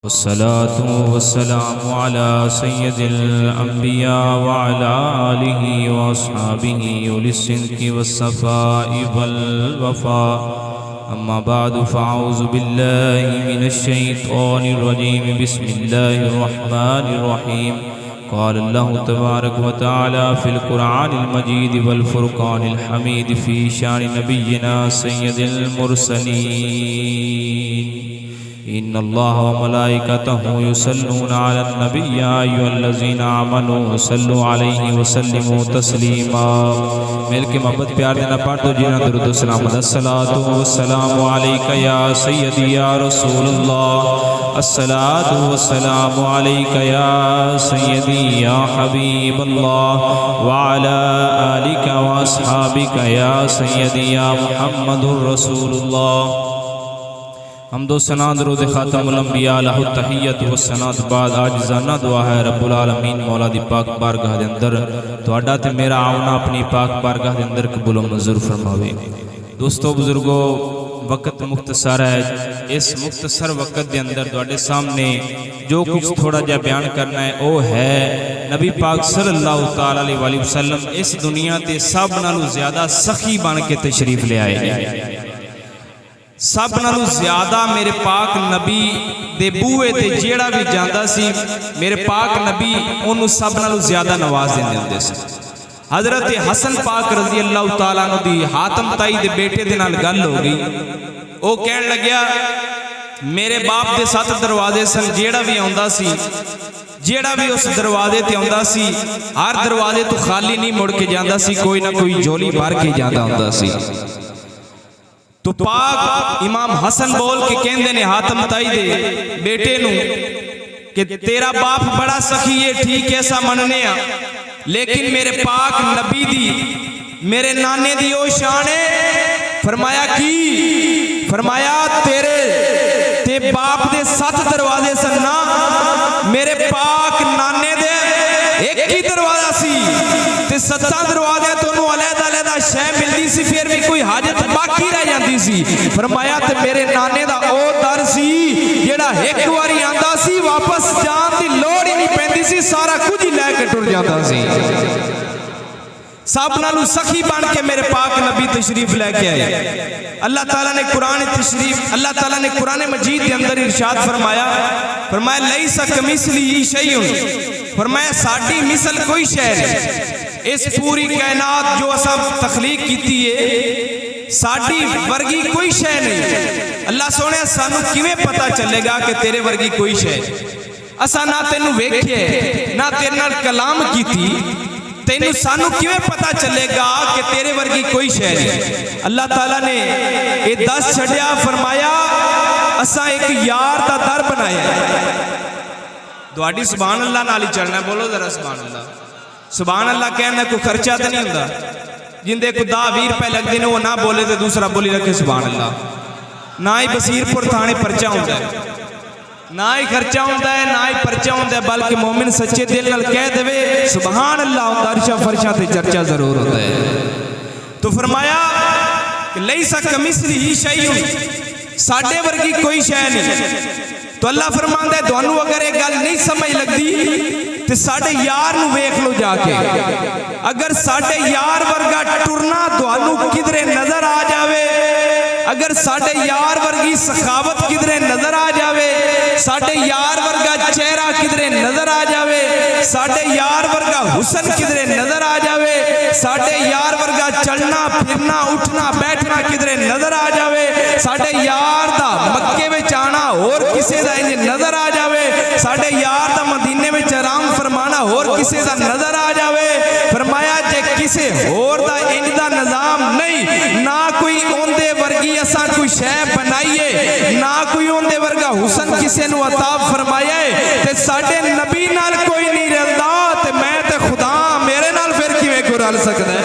वस्सलातु वस्सलामु अला सय्यदिल अंबिया व अला आलिहि व अस्हाबिहि उलिस्सिद्क़ि वस्सफ़ाइ वल वफ़ा। अम्मा बादु फ़अऊज़ु बिल्लाहि मिनश शैतानिर रजीम। बिस्मिल्लाहिर रहमानिर रहीम। क़ाल अल्लाहु तबारक व तआला फ़िल क़ुरआनिल मजीद वल फ़ुरक़ानिल हमीद फ़ी शानि नबिय्यिना सय्यदिल मुरसलीन। इन्नल्लाह व मलाइकतहु युसल्लूना अलन नबी या अय्युहल्लज़ीना आमनू सल्लु अलैहि व सल्लिमू तस्लीमा। मिल के मोहब्बत प्यार देना पाठ दो जीना दुरूद व सलाम। अस्सलातु वस्सलामु अलैका या सय्यदी या रसूलल्लाह। अस्सलातु वस्सलामु अलैका या सय्यदी या हबीबल्लाह व अला आलिका व अस्हाबिका या सय्यदी या मुहम्मदुर रसूलुल्लाह। हमदो सना दरूद खातमुल अंबिया लहु तहियत व सनात। बाद आज जाना दुआ है रब्बुल आलमीन मौला दी पाक बारगाह दे अंदर तुहाडा ते मेरा आना अपनी पाक बारगाह दे अंदर कबूल व मंजूर फरमावे। दोस्तों बुजुर्गों, वक्त मुख्तसर है। इस मुख्तसर वक्त के अंदर तुहाडे सामने जो कुछ थोड़ा जा बयान करना है वो है नबी पाक सल्लल्लाहु तआला अलैहि वसल्लम इस दुनिया ते सब नालों ज्यादा सखी बन के तशरीफ ले आए। सब नालों ज्यादा मेरे पाक नबी दे बूहे ते जेड़ा भी जांदा सी मेरे पाक नबी उन्होंने सब नालों ज्यादा नवाज देंदे हुंदे सी। हजरत हसन पाक रजी अल्लाह तआला अन्हु दी हातम ताई दे बेटे दे नाल गल हो गई। वो कहन लग्या मेरे बाप दे 7 दरवाजे सन, जेड़ा भी आउंदा सी जेड़ा भी उस दरवाजे ते आउंदा सी हर दरवाजे तो खाली नहीं मुड़ के जांदा सी, कोई ना कोई झोली भर के जांदा हुंदा सी। तो पाक इमाम हसन बोल के कहंदे ने हातम ताई दे बेटे नू कि तेरा बाप बड़ा सखी है, ठीक है ऐसा मनने आ, लेकिन मेरे पाक नबी दी मेरे नाने दी ओ शान है। फरमाया की? फरमाया तेरे ते बाप दे 7 दरवाजे सन ना, मेरे पाक नाने दे एक ही दरवाजा सी ते 7 दरवाजे तो अलग-अलग शय मिलती सी, फिर भी कोई हाजत बाकी रह जाती सी। फरमाया ते मेरे नाने दा ओ दर सी जेड़ा एक बारी आंदा सी वापस जान दी लोड़ ही नहीं पैंदी सी, सारा कुछ ही लैके टुर जाता सी। सब नालों सखी बन के मेरे पाक नबी तशरीफ लेके आए। अल्लाह ताला ने कुरान तशरीफ अल्लाह ताला ने कुरान मजीद के अंदर इरशाद फरमाया, फरमाया लैसा कमिसलिही शैउन। फरमाया साडी मिसल कोई शय नहीं। इस पूरी कायनात जो असा तखलीक की है साडी वर्गी कोई शय नहीं। अल्लाह सोने सानू किवें पता चलेगा कि तेरे वर्गी कोई शय? असा ना तेनू वेखे ना तेरे नाल कलाम कीती, तेनू सानू किवें पता चलेगा कि तेरे वर्गी कोई शय नहीं? अल्लाह ताला ने ये दस छड़िया, फरमाया असा एक यार दा दर बनाया। तुहाडी सुभान अल्लाह नाल ही चलना। बोलो जरा सुभान अल्लाह। सुभान अल्लाह कहना कोई खर्चा तो नहीं होता। जिंदे को 10-20 रुपए लगते हैं वो ना बोले तो दूसरा बोली रखे सुभान अल्लाह। ना ही बसीरपुर थाने परचा होता है, ना ही खर्चा होता है, ना ही परचा होता है, बल्कि मोमिन सच्चे दिल नाल कह देवे सुभान अल्लाह अर्शा फरशा ते चर्चा जरूर होता है। तो फरमाया लैसा कमिसलिही शैउन, साडे वर्गी कोई शय नहीं। तो अल्लाह फरमांदा है तुहानू अगर ये गल नहीं समझ लगती तो साडे यार नू वेख लो जाके। अगर साडे यार वर्गा टुरना तुहानू किधरे नजर आ जावे, अगर साडे यार वर्गी सखावत किधरे नजर आ जावे, साडे यार वर्गा चेहरा किधरे नजर आ जावे, साडे यार वर्गा हुसन किधरे नजर आ जावे, साडे यार वर्गा चलना फिरना उठना बैठना किधरे नजर आ जावे, साडे यार दा मक्के विच आना होर किसे दा इंज नजर आ जावे, साडे यार दा मदीने विच आराम फरमाना होर किसे दा नजर आ जावे। फरमाया जे किसे होर दा इंज दा निजाम नहीं, ना कोई ओंदे वर्गी असा कोई शय बनाईए, ना कोई ओंदे वर्गा हुसन किसे नू अता फरमाया ते साडे नबी नाल कोई नहीं रलदा ते मैं ते खुदा मेरे नाल फिर किवें कोई रल सकदा है?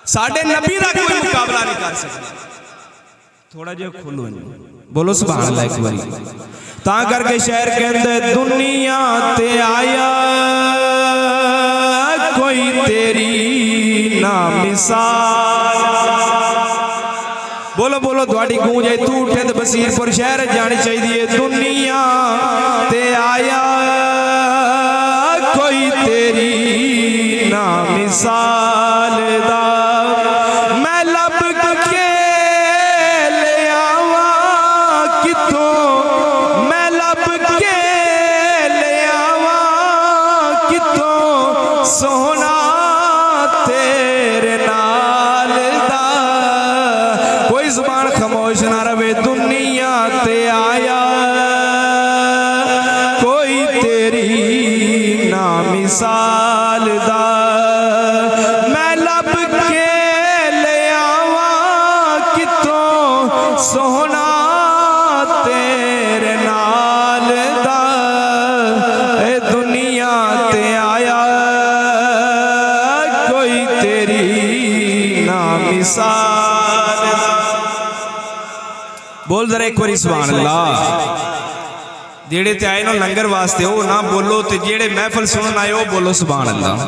साडे नबी दा कोई मुकाबला नहीं कर सकदा। थोड़ा जिहा खोलो, बोलो सुभान अल्लाह एक बारी। ता करके शायर कहंदे दुनिया ते आया कोई तेरी ना मिसाल। बोलो बोलो थोड़ी गूंज है तू उठे तो बसीरपुर शहर जानी चाहिए। मिसाल दा मैं लब के ले आवा कितों सोहना तेरे नाल दा ए दुनिया ते आया कोई तेरी ना मिसाल। बोल जरा एक बारी सुभान अल्लाह। जेड़े ते आए ना लंगर वास्ते वो ना बोलो, तो जेड़े महफिल सुनन आए वो बोलो सुभान अल्लाह।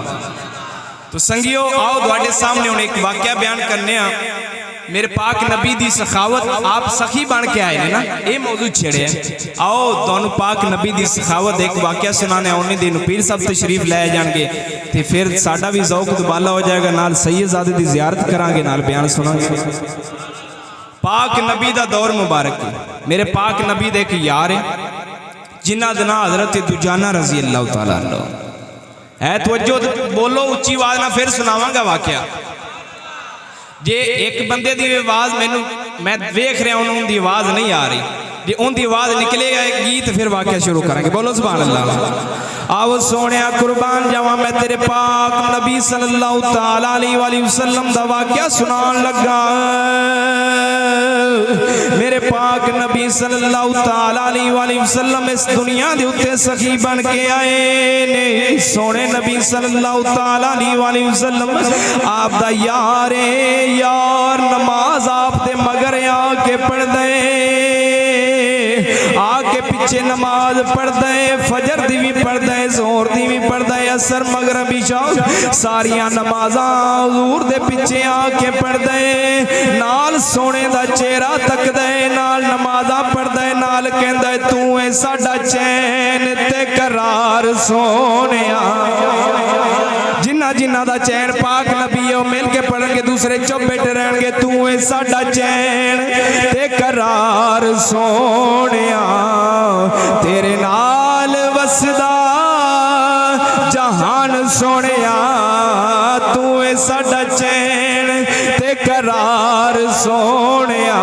तो संगियो आओ तुहाडे सामने हुण एक वाकया बयान करने आ। मेरे पाक नबी दी सखावत, आप सखी बन के आए ना, ये मौजू छेड़े। आओ तुहानू पाक नबी दी सखावत एक वाकया सुनाने आने दिन पीर साहब तशरीफ लै जाएंगे, तो फिर साडा भी ज़ौक दुबाला हो जाएगा, नाल सैयदज़ादे दी ज़ियारत करांगे, नाल बयान सुनांगे। पाक नबी दा दौर मुबारक है। मेरे पाक नबी दे एक यार है जिन्ना दा नाम हज़रत दुजाना रज़ी अल्लाह तआला अन्हु है। तवज्जो बोलो उच्ची आवाज़ ना, फिर सुनावांगा वाकया। जे एक बंदे दी आवाज़ मैं वेख रहा हूँ उनकी आवाज़ नहीं आ रही, जे उनकी आवाज़ निकलेगा एक गीत, फिर वाकया शुरू करेंगे। बोलो सुभान अल्लाह। आओ सोने कुर्बान जावा मैं तेरे पाक नबी सल्लल्लाहु तआला अलैहि वसल्लम दा वाकया सुनान लगा। मेरे पाक नबी सल्लल्लाहु तआला अलैहि वसल्लम इस दुनिया दे उत्ते सखी बन के आए ने। सोने नबी सल्लल्लाहु तआला अलैहि वसल्लम आप दा यार यार नमाज आप दे मगर आके पढ़ दे, आके पीछे नमाज पढ़ दे, फजर दी भी पढ़ दे, जोहर दी भी पढ़ दे, असर मगरिब इशा सारियां नमाज़ां हुजूर दे पीछे आके पढ़ दे। नाल सोने दा चेहरा तक दे, नाल नमाज़ां पढ़ दे, नाल कहंदा तू है साडा चैन ते करार सोनिया। जिन्ना जिन्ना दा चैन पाक नबी है मिल के पढ़नगे, दूसरे चुप बैठे रहणगे। तू है साडा चैन ते करार सोनिया, तेरे नाल वसदा जहान सोनिया। तू है साडा चैन ते करार सोनिया।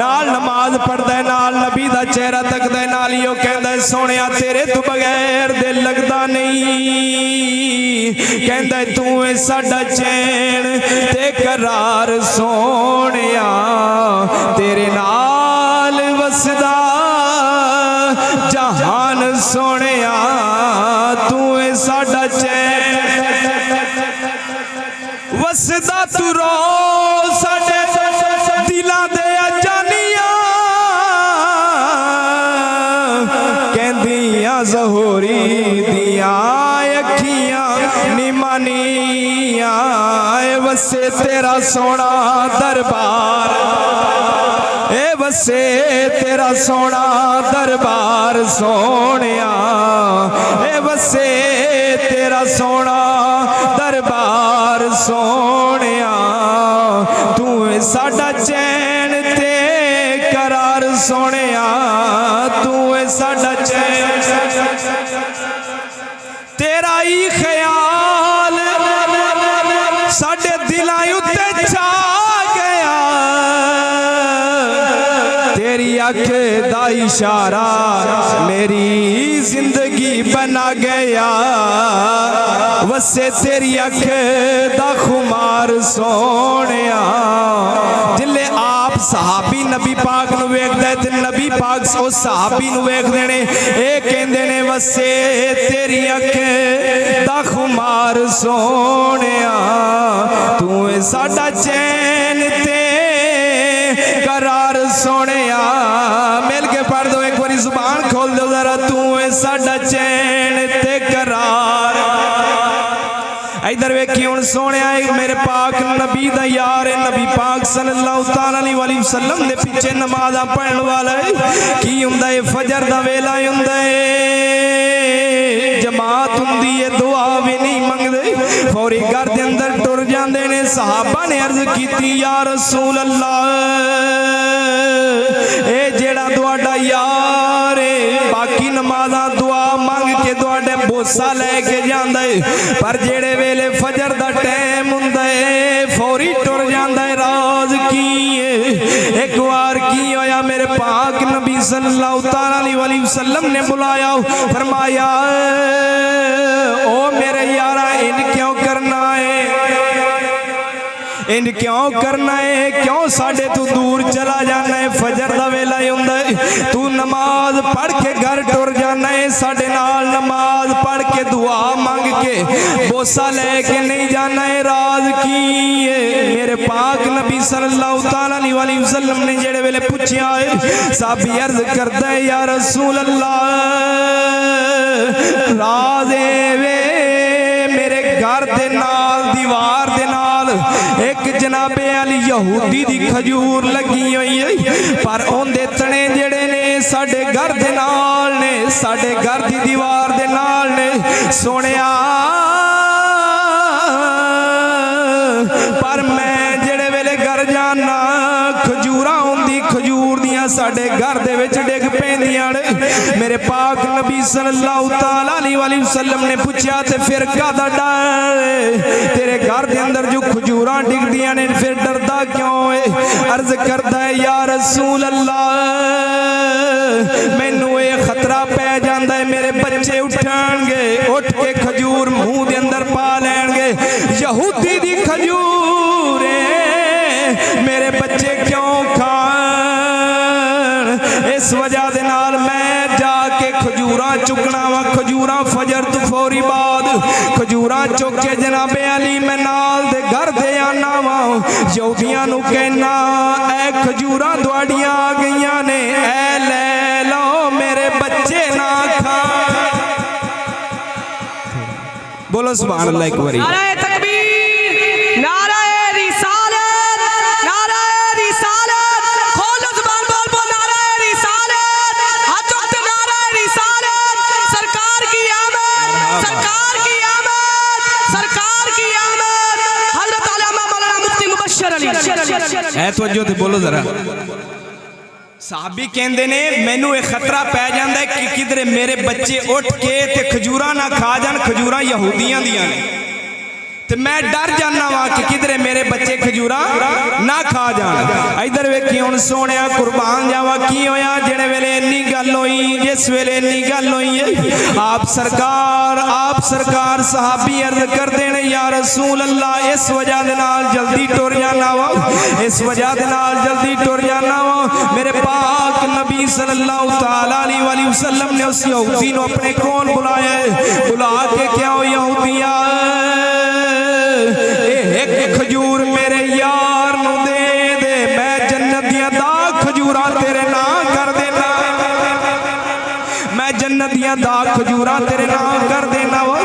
नाल नमाज पढ़दा, नाल नबी दा चेहरा तकदा, नाल ही कहंदा सोनिया तेरे तो बगैर दिल लगदा नहीं। कहंदा तू है साडा चैन ते करार सोनिया, तेरे नाल वसदा जहान सोनिया। तू है साडा चैन वसदा तू रो साडे दिलां दे जानिया। कहंदियां ज़हूरी दियां अखियां निमानिया, वसे तेरा सोना दरबार, ए वसे तेरा सोना दरबार सोनिया, ए वसे तेरा सोना दरबार सोनिया। तू साडा चैन ते करार सोनिया, तू साडा चैन तेरा ही ख्याल साडे दिलां उत्ते छा गया। तेरी अख दा इशारा मेरी जिंदगी बना गया। वसे तेरी अख दा खुमार सोनिया। जिले आप सहाबी नबी पाक नूं वेखदा ते नबी पाक उस सहाबी नूं वेखदे ने, ए कहंदे ने वसे तेरी अख दा खुमार सोनिया। तू साडा चैन ते करार सोनिया। मिल के पढ़ दो एक बारी, जुबान खोल दो जरा। तू साडा चैन ते करार। इधर वेखी हुण सोने मेरे पाक नबी दा यार नबी पाक सल्लल्लाहु तआला अलैहि वसल्लम दे पीछे नमाज़ां पढ़न वाला की हुंदा है। फजर दा वेला हुंदा है, जमात हुंदी है, दुआ भी नहीं मंगदे, फौरी घर दे अंदर टुर जांदे ने। सहाबा ने अर्ज कीती या रसूल अल्लाह, ए जेड़ा तुहाडा यार बाकी नमाज़ां दुआ मंग के तुहाडे बोसा लैके जांदा है, पर जेड़े वेले फजर दा टाइम हुंदा है फौरी टुर जांदा है। राज की एक बार की होया, मेरे पाक नबी सल्लल्लाहु तआला अलैहि वसल्लम ने बुलाया, फरमाया ओ इंज क्यों करना है, क्यों साडे तू दूर चला जाना है। फजर दा वेला हुंदा है, तू नमाज पढ़ के घर टुर जाना है। साडे नाल नमाज पढ़ के दुआ मंग के बोसा लेके नहीं जाना है। राज की है मेरे पाक नबी सल्लल्लाहु तआला अलैहि वसल्लम ने जेड़े वेले पूछया है, साहबी अर्ज करदा है या रसूल अल्लाह राज वे मेरे घर दे नाल दीवार दे नाल एक जनाबे अली यहूदी दी खजूर लगी हुई है, पर उनदे तने जेड़े ने साडे घर दे नाल ने, साडे घर दी दीवार दे नाल ने। सोनिया पर मैं जेड़े वेले घर जाना खजूरा होंदी, खजूर दियां साडे घर दे विच डिग पैंदियां ने। मेरे पाक नबी सल्लल्लाहु तआला अलैहि वसल्लम ने पूछया ते फिर कादा डर तेरे घर दे अंदर जो खजूरां डिगदियां ने, फिर डरदा क्यों है? अर्ज करदा है या रसूल अल्लाह मैनू ये खतरा पै जांदा है मेरे बच्चे उठणगे, उठ के खजूर मुंह दे अंदर पा लैणगे। यहूदी दी खजूर मेरे बच्चे क्यों खाण? इस वजह दे नाल मैं जाके खजूरां चुकना वा। खजूरां फजर तो फौरी बाद खजूरां चुक के जनाबे अली मैं नाल दे घर दे आना वा। यहूदियां नू कहना ऐ खजूरां दुआड़ियां आ गईयां ने, ऐ ले लो मेरे बच्चे ना खा। बोलो सुभान अल्लाह एक बारी। नाराए तकबीर, नाराए रिसालत, नाराए रिसालत। खोलो जुबान बोल बोल नाराए रिसालत। हाथ उठा नाराए रिसालत। सरकार की आमद, सरकार की आमद, सरकार की आमद। हजरत अल्लामा मौलाना मुफ्ती मुबश्शिर अली। ऐ तवज्जो ते बोलो जरा। साहबी कहते ने मैनू ये खतरा पै जाता है कि किधरे मेरे बच्चे उठ के ते खजूरा ना खा जान, खजूरा यहूदियां दियां ने, ते मैं डर जाना वा कि किधरे मेरे बच्चे खजूरा ना खा जान। इधर वेखी हुण सोनिया कुर्बान जावा की होया जेड़े वेले इन्नी गल होई, जिस वेले इन्नी गल होई है आप सरकार सहाबी अर्ज करदे ने या रसूल अल्लाह इस वजह दे नाल जल्दी टुर जाना वा, इस वजह दे नाल जल्दी टुर जाना वा। मेरे पाक नबी सल्लल्लाहु तआला अलैहि वसल्लम ने उस यहूदी नू अपने कोल बुलाया, बुला के क्या हो यहूदिया एक खजूर मेरे यार नू दे दे, मैं जन्नत दियां 10 खजूरां तेरे नाम कर देना, मैं जन्नत दियां 10 खजूरां तेरे नाम कर देना वा।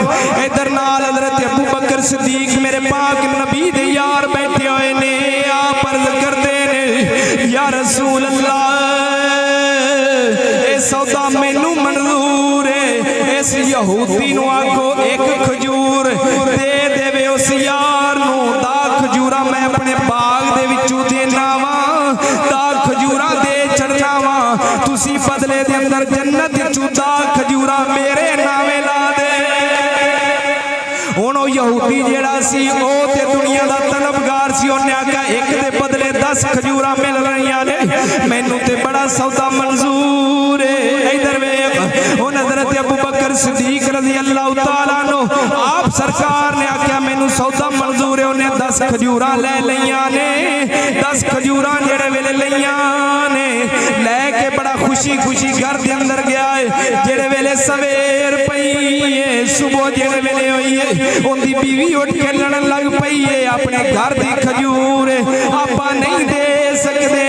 इधर नाल हजरत अबू बकर सिद्दीक मेरे पाक नबी दे यार बैठे हुए ने, आप अर्ज करदे ने या रसूल अल्लाह ए सौदा मैनू मंजूर है, इस यहूदी नू आखो एक खजूर दे देवे उस यार नू, 10 खजूरा मैं अपने बाग दे विचों देना वा, 10 खजूरा दे छड़ना वा, तुसी बदले दे अंदर जन्नत विचों 10 खजूरा मेरे नामे ला दे। हुण ओ यहूदी जेड़ा सी ओ ते दुनिया दा तलबगार सी, उन्हें आख्या एक दे बदले 10 खजूरा मिल रहीआं ने, मैनू ते बड़ा सौदा मंजूर है। इधर वेख हुण हज़रत अबू बकर सिद्दीक रज़ी अल्लाह तआला अन्हु आप सरकार ने आख्या मैनू सौदा मंजूर है, उन्हें 10 खजूरा ले लईआं ने, 10 खजूरा जेड़े वेले लईआं ने लैके बड़ा खुशी खुशी घर दे अंदर गया है। जेड़े वेले सवेर पई है, सुबह जेड़े वेले होई है, उनकी बीवी उठ के लड़न लग पई है, अपने घर दी खजूर आपा नहीं दे सकते,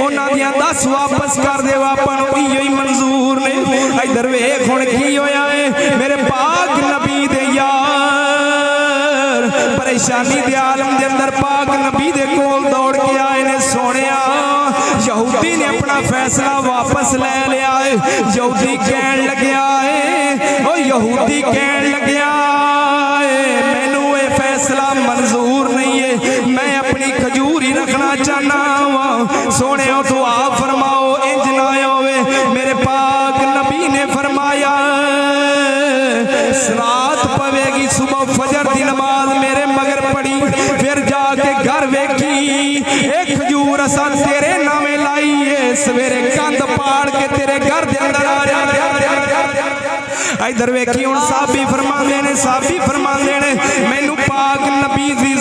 उन्हां दियां 10 वापस कर दे, आपा नूं इहो ही मंजूर ने। इधर वेख हुण की होया है मेरे पाक नबी दे यार परेशानी दे आलम दे अंदर पाक नबी दे कोल दौड़ के आए ने। सोनिया यहूदी ने अपना फैसला वापस ले लिया है। यहूदी कहन लग्या है, ओ यहूदी कहन लग्या है मैनू ये फैसला मंजूर नहीं है, मैं अपनी खजूर ही रखना चाहना वा। सोने दुआ फरमाओ इंज ना होवे। मेरे पाक नबी ने फरमाया रात पवेगी, सुबह फजर दी नमाज मेरे मगर पड़ी, फिर जाके घर वेखी एक खजूर असा तेरे नामे लाई है, सवेरे कंध पाड़ के तेरे घर दे अंदर आ जा। इधर वेखी हुण साहबी फरमांदे ने, साहबी फरमांदे ने मैनू पाक नबी दी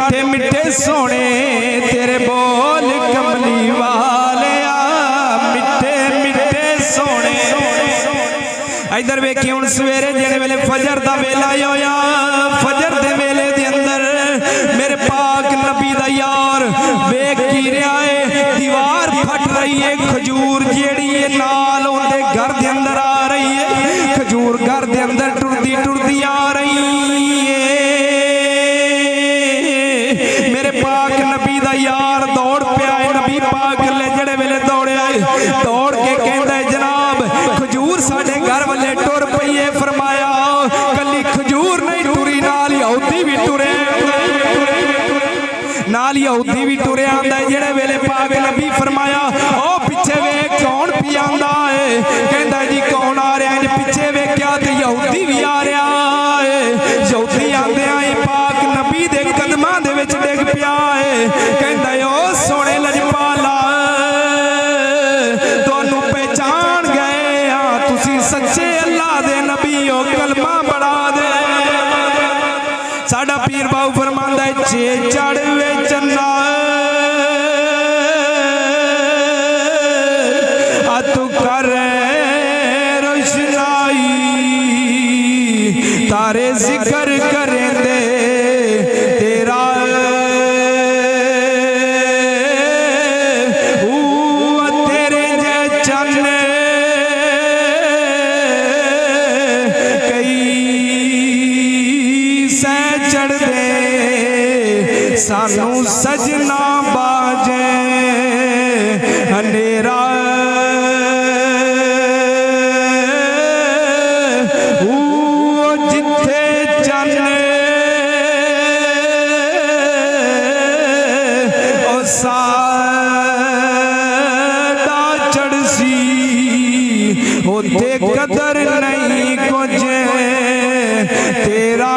मिठे मिठे सोने तेरे बोल कमली वाले मिठे मिठे सोने। इधर वेखी हुण सवेरे जिहड़े वेले फजर दा वेला होया, फजर दे वेले दे अंदर मेरे पाक नबी दा यार वेख की रहा है, दीवार फट रही है, खजूर जेड़ी है नाल उनके घर दे अंदर आ रही है, खजूर घर दे अंदर टुरदी टुरदी आ रही है। मेरे पाक नबी दा यार दौड़ पिया है, नबी पाक ले जड़े वेले दौड़े दौड़ के कहंदा है जनाब खजूर साडे घर वाले टुर पई है। फरमाया कली खजूर नहीं टुरी नाल यहूदी भी टुरे, नाल यहूदी भी टुरे आंदा है। जेड़े वेले पाक नबी फरमाया ओ पिछे वेख कौन पी आंदा है, कहंदा जी कौन आ रहा है, पिछे वेख्या ते यहूदी भी आ रहा है। यहूदी आंदे आई पाक नबी दे कदमां दे विच डिग पिया है, कहंदा ओ सोने लजपाला तुहानू पहचान गए हां, तुसी सच्चे अल्लाह दे नबी हो, कलमा पढ़ा दे। साडा पीर बाबू फरमांदा है जे चढ़ वे चन्ना तू कर रोशनाई, तारे जिक्र करें दे तेरा तेरे जे चन्न कई सै चढ़ दे सानू सजना बाजे अंधेरा जिथे चन्न ओ सादा चढ़सी होते कदर नहीं कुछ तेरा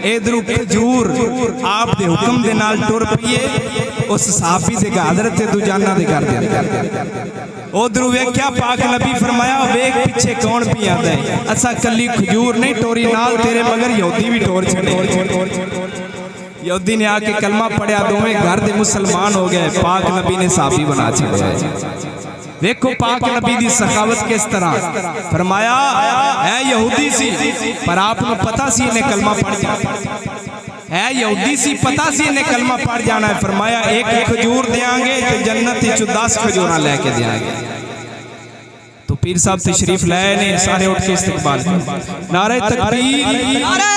इधरों खजूर आप दे हुक्म दे नाल टुर पईए उस साहबी दे हज़रत दुजाना दे घर दे अंदर। उधरों वेख्या पाक नबी फरमाया वेख पिछे कौन पी आंदा है, असा कली खजूर नहीं टोरी नाल तेरे मगर यहूदी भी टोर छड़े। यहूदी ने आके कलमा पढ़िया, दोवें घर दे मुसलमान हो गए, पाक नबी ने साहबी बना छड़िया। देखो पाक नबी दी सखावत किस तरह फरमाया है यहूदी सी पर आपको पता सी इन्हें कलमा पढ़ जाना है, यहूदी सी पता सी इन्हें कलमा पढ़ जाना है। फरमाया एक खजूर देंगे तो जन्नत 10 खजूरा लेके देंगे। तो पीर साहब तशरीफ लाए ने, सारे उठ के इस्तकबाल। नारे तकबीर, नारे